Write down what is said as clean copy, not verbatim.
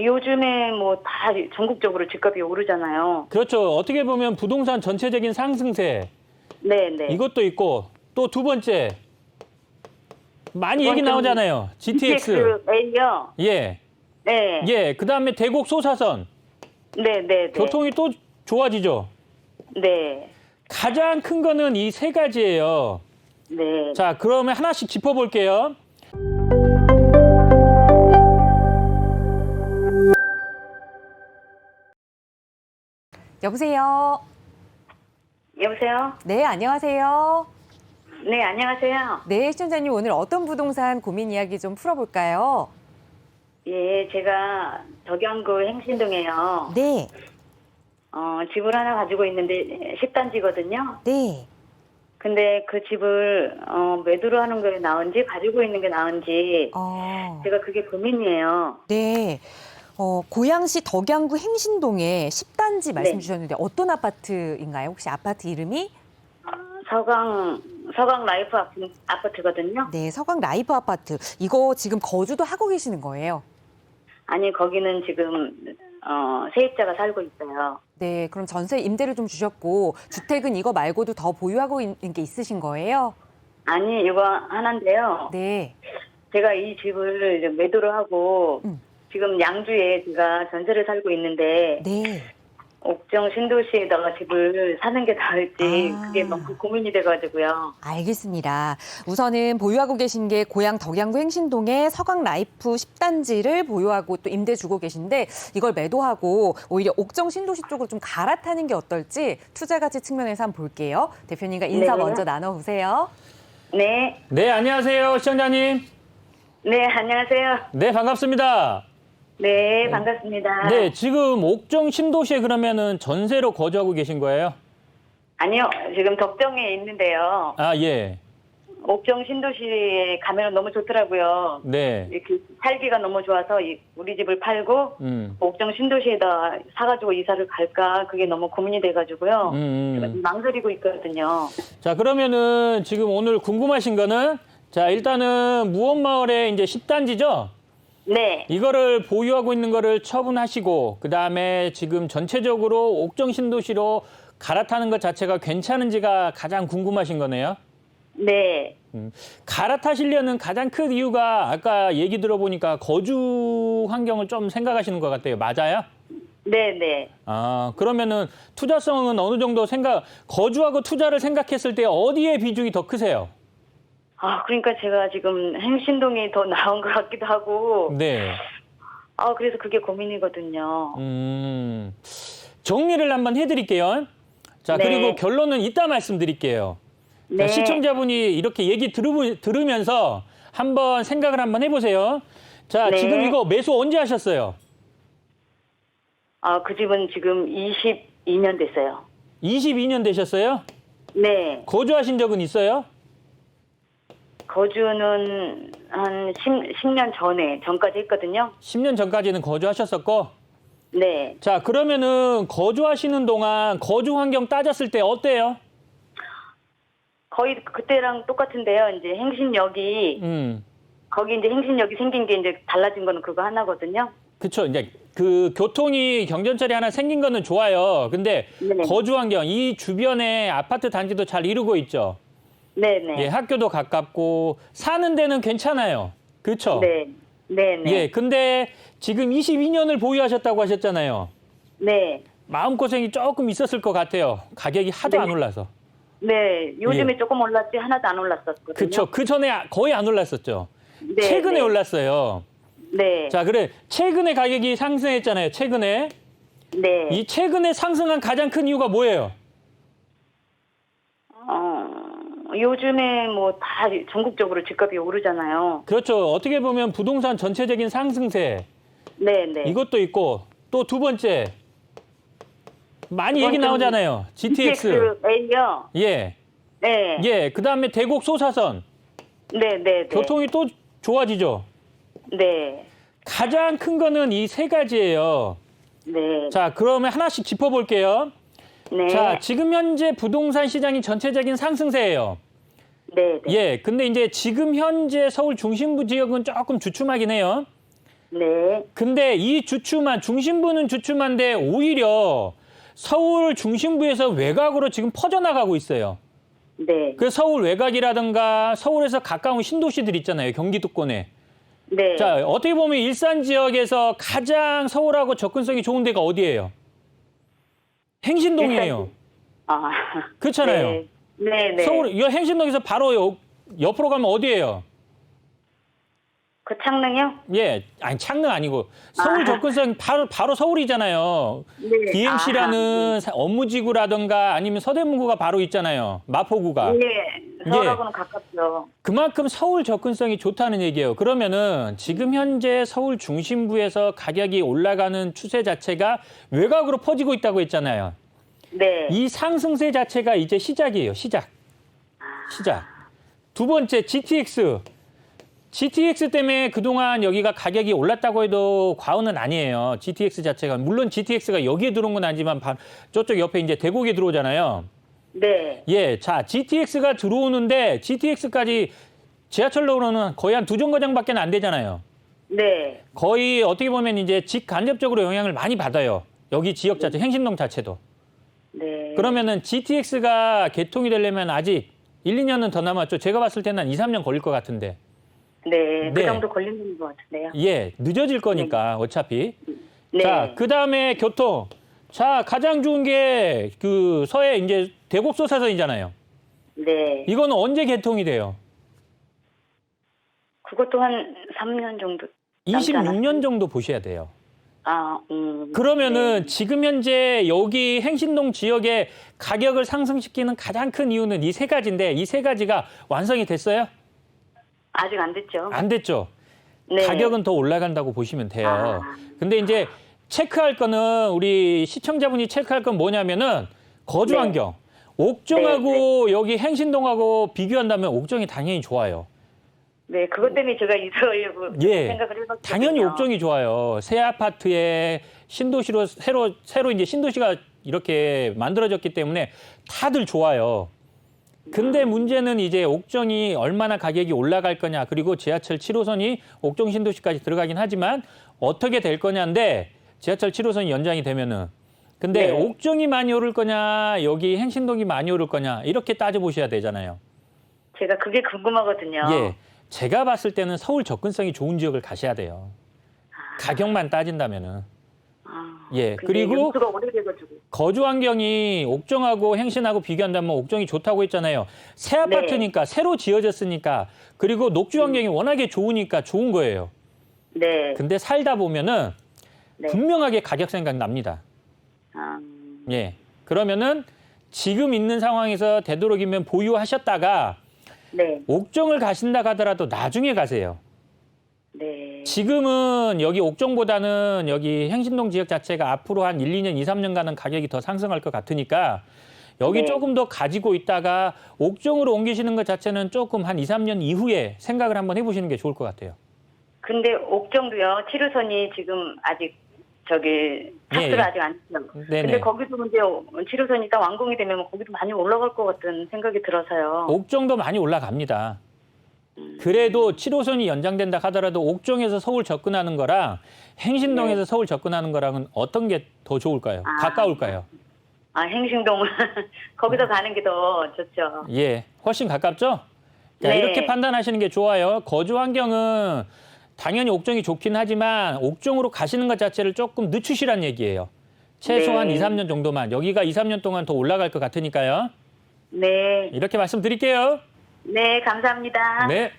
요즘에 뭐 다 전국적으로 집값이 오르잖아요. 그렇죠. 어떻게 보면 부동산 전체적인 상승세 네네. 이것도 있고 또 두 번째 많이 얘기 나오잖아요. GTX. GTX-A요? 예. 네. 예. 그다음에 대곡 소사선. 네네네. 교통이 또 좋아지죠. 네. 가장 큰 거는 이 세 가지예요. 네. 자, 그러면 하나씩 짚어볼게요. 여보세요. 여보세요? 네, 안녕하세요. 네, 안녕하세요. 네, 시청자님 오늘 어떤 부동산 고민 이야기 좀 풀어볼까요? 예, 제가 덕양구 행신동에요. 네, 집을 하나 가지고 있는데 10단지거든요. 네. 근데 그 집을 매도로 하는 게 나은지 가지고 있는 게 나은지 제가 그게 고민이에요. 네. 고양시 덕양구 행신동에 10단지 말씀 네. 주셨는데 어떤 아파트인가요? 혹시 아파트 이름이? 서강 라이프 아파트거든요. 네, 서강 라이브 아파트. 이거 지금 거주도 하고 계시는 거예요? 아니, 거기는 지금 세입자가 살고 있어요. 네, 그럼 전세 임대를 좀 주셨고 주택은 이거 말고도 더 보유하고 있는 게 있으신 거예요? 아니, 이거 하나인데요. 네. 제가 이 집을 이제 매도를 하고 지금 양주에 제가 전세를 살고 있는데 네. 옥정 신도시에다가 집을 사는 게 나을지 아. 그게 너무 고민이 돼가지고요. 알겠습니다. 우선은 보유하고 계신 게 고양 덕양구 행신동의 서강 라이프 10단지를 보유하고 또 임대 주고 계신데 이걸 매도하고 오히려 옥정 신도시 쪽으로 좀 갈아타는 게 어떨지 투자 가치 측면에서 한번 볼게요. 대표님과 인사 네. 먼저 나눠보세요. 네. 네, 안녕하세요, 시청자님. 네, 안녕하세요. 네, 반갑습니다. 네, 반갑습니다. 네, 지금 옥정 신도시에 그러면은 전세로 거주하고 계신 거예요? 아니요, 지금 덕정에 있는데요. 아, 예. 옥정 신도시에 가면 너무 좋더라고요. 네. 이렇게 살기가 너무 좋아서 우리 집을 팔고 옥정 신도시에다 사가지고 이사를 갈까 그게 너무 고민이 돼가지고요. 제가 좀 망설이고 있거든요. 자, 그러면은 지금 오늘 궁금하신 거는 자, 일단은 무원마을에 이제 10단지죠? 네. 이거를 보유하고 있는 거를 처분하시고 그다음에 지금 전체적으로 옥정 신도시로 갈아타는 것 자체가 괜찮은지가 가장 궁금하신 거네요. 네. 갈아타시려는 가장 큰 이유가 아까 얘기 들어보니까 거주 환경을 좀 생각하시는 것 같아요. 맞아요? 네네. 아, 그러면은 투자성은 어느 정도 거주하고 투자를 생각했을 때 어디에 비중이 더 크세요? 그러니까 제가 지금 행신동이 더 나은 것 같기도 하고. 네. 그래서 그게 고민이거든요. 정리를 한번 해드릴게요. 자, 네. 그리고 결론은 이따 말씀드릴게요. 네. 자, 시청자분이 이렇게 얘기 들으면서 한번 생각을 한번 해보세요. 자, 네. 지금 이거 매수 언제 하셨어요? 그 집은 지금 22년 됐어요. 22년 되셨어요? 네. 거주하신 적은 있어요? 거주는 한 10년 전까지 했거든요. 10년 전까지는 거주하셨었고. 네. 자, 그러면은 거주하시는 동안 거주 환경 따졌을 때 어때요? 거의 그때랑 똑같은데요. 이제 행신역이 거기 이제 행신역이 생긴 게 이제 달라진 거는 그거 하나거든요. 그쵸. 이제 그 교통이 경전철이 하나 생긴 거는 좋아요. 근데 네네. 거주 환경, 이 주변에 아파트 단지도 잘 이루고 있죠. 네네. 예, 학교도 가깝고 사는 데는 괜찮아요. 그렇죠? 네. 네네. 예, 근데 지금 22년을 보유하셨다고 하셨잖아요. 네. 마음고생이 조금 있었을 것 같아요. 가격이 하도 네. 안 올라서. 네. 요즘에 예. 조금 올랐지 하나도 안 올랐었거든요. 그렇죠. 그 전에 거의 안 올랐었죠. 네, 최근에 네. 올랐어요. 네. 자, 그래. 최근에 가격이 상승했잖아요. 최근에. 네. 이 최근에 상승한 가장 큰 이유가 뭐예요? 요즘에 뭐 다 전국적으로 집값이 오르잖아요. 그렇죠. 어떻게 보면 부동산 전체적인 상승세 네네. 이것도 있고 또 두 번째 많이 얘기 좀 나오잖아요. GTX. GTX-A요? 예. 네. 예. 그다음에 대곡 소사선. 네네네. 교통이 또 좋아지죠. 네. 가장 큰 거는 이 세 가지예요. 네. 자, 그러면 하나씩 짚어볼게요. 네. 자, 지금 현재 부동산 시장이 전체적인 상승세예요. 네네. 예. 근데 이제 지금 현재 서울 중심부 지역은 조금 주춤하긴 해요. 네. 근데 이 주춤한 중심부는 주춤한데 오히려 서울 중심부에서 외곽으로 지금 퍼져나가고 있어요. 네. 그 서울 외곽이라든가 서울에서 가까운 신도시들 있잖아요. 경기도권에. 네. 자, 어떻게 보면 일산 지역에서 가장 서울하고 접근성이 좋은 데가 어디예요? 행신동이에요. 아. 그렇잖아요. 네. 네, 네. 서울, 이 행신동에서 바로 옆으로 가면 어디예요? 그 창릉이요? 예, 아니 창릉 아니고 서울 접근성 바로 서울이잖아요. 네. DMC라는 업무지구라든가 아니면 서대문구가 바로 있잖아요. 마포구가. 예. 서울하고는 가깝죠. 그만큼 서울 접근성이 좋다는 얘기예요. 그러면은 지금 현재 서울 중심부에서 가격이 올라가는 추세 자체가 외곽으로 퍼지고 있다고 했잖아요. 네. 이 상승세 자체가 이제 시작이에요. 시작. 두 번째 GTX. GTX 때문에 그동안 여기가 가격이 올랐다고 해도 과언은 아니에요. GTX 자체가. 물론 GTX가 여기에 들어온 건 아니지만 저쪽 옆에 이제 대곡에 들어오잖아요. 네. 예, 자, GTX가 들어오는데 GTX까지 지하철로는 거의 한 2정거장밖에 안 되잖아요. 네. 거의 어떻게 보면 이제 직간접적으로 영향을 많이 받아요. 여기 지역 자체, 행신동 자체도. 네. 그러면은 GTX가 개통이 되려면 아직 1, 2년은 더 남았죠. 제가 봤을 때는 한 2, 3년 걸릴 것 같은데. 네. 그 네. 정도 걸리는 것 같은데요. 예, 늦어질 거니까 어차피. 네. 자, 그다음에 교통. 자, 가장 좋은 게 그 서해 이제 대곡소사선이잖아요. 네. 이거는 언제 개통이 돼요? 그것도 한 3년 정도. 26년 정도 보셔야 돼요. 그러면은 네. 지금 현재 여기 행신동 지역의 가격을 상승시키는 가장 큰 이유는 이 세 가지인데 이 세 가지가 완성이 됐어요? 아직 안 됐죠. 안 됐죠. 네. 가격은 더 올라간다고 보시면 돼요. 아. 근데 이제 체크할 거는 우리 시청자분이 체크할 건 뭐냐면은 거주 네. 환경. 옥정하고 여기 행신동하고 비교한다면 옥정이 당연히 좋아요. 네, 그것 때문에 제가 이사하려고 예. 생각을 해봤거든요. 당연히 옥정이 좋아요. 새 아파트에 신도시로 새로 이제 신도시가 이렇게 만들어졌기 때문에 다들 좋아요. 근데 문제는 이제 옥정이 얼마나 가격이 올라갈 거냐. 그리고 지하철 7호선이 옥정 신도시까지 들어가긴 하지만 어떻게 될 거냐인데 지하철 7호선이 연장이 되면은. 근데 네. 옥정이 많이 오를 거냐, 여기 행신동이 많이 오를 거냐 이렇게 따져보셔야 되잖아요. 제가 그게 궁금하거든요. 예. 제가 봤을 때는 서울 접근성이 좋은 지역을 가셔야 돼요. 가격만 따진다면은. 예. 근데 그리고 연수가 오래돼가지고. 거주 환경이 옥정하고 행신하고 비교한다면 옥정이 좋다고 했잖아요. 새 아파트니까 새로 지어졌으니까 그리고 녹지 환경이 워낙에 좋으니까 좋은 거예요. 네. 근데 살다 보면은 네. 분명하게 가격 생각 납니다. 아, 예. 그러면은 지금 있는 상황에서 되도록이면 보유하셨다가 네. 옥정을 가신다 하더라도 나중에 가세요. 네. 지금은 여기 옥정보다는 여기 행신동 지역 자체가 앞으로 한 1, 2년, 2, 3년간은 가격이 더 상승할 것 같으니까 여기 네. 조금 더 가지고 있다가 옥정으로 옮기시는 것 자체는 조금 한 2, 3년 이후에 생각을 한번 해보시는 게 좋을 것 같아요. 근데 옥정도요, 7호선이 지금 아직 탑승을 예. 아직 안 했어요. 네네. 근데 거기도 이제 7호선이 딱 완공이 되면 거기도 많이 올라갈 것 같은 생각이 들어서요. 옥정도 많이 올라갑니다. 그래도 7호선이 연장된다 하더라도 옥정에서 서울 접근하는 거랑 행신동에서 네. 서울 접근하는 거랑은 어떤 게 더 좋을까요? 가까울까요? 행신동 거기서 가는 게 더 좋죠. 예, 훨씬 가깝죠? 자, 네. 이렇게 판단하시는 게 좋아요. 거주 환경은 당연히 옥정이 좋긴 하지만 옥정으로 가시는 것 자체를 조금 늦추시란 얘기예요. 최소한 네. 2, 3년 정도만. 여기가 2, 3년 동안 더 올라갈 것 같으니까요. 네. 이렇게 말씀드릴게요. 네, 감사합니다. 네.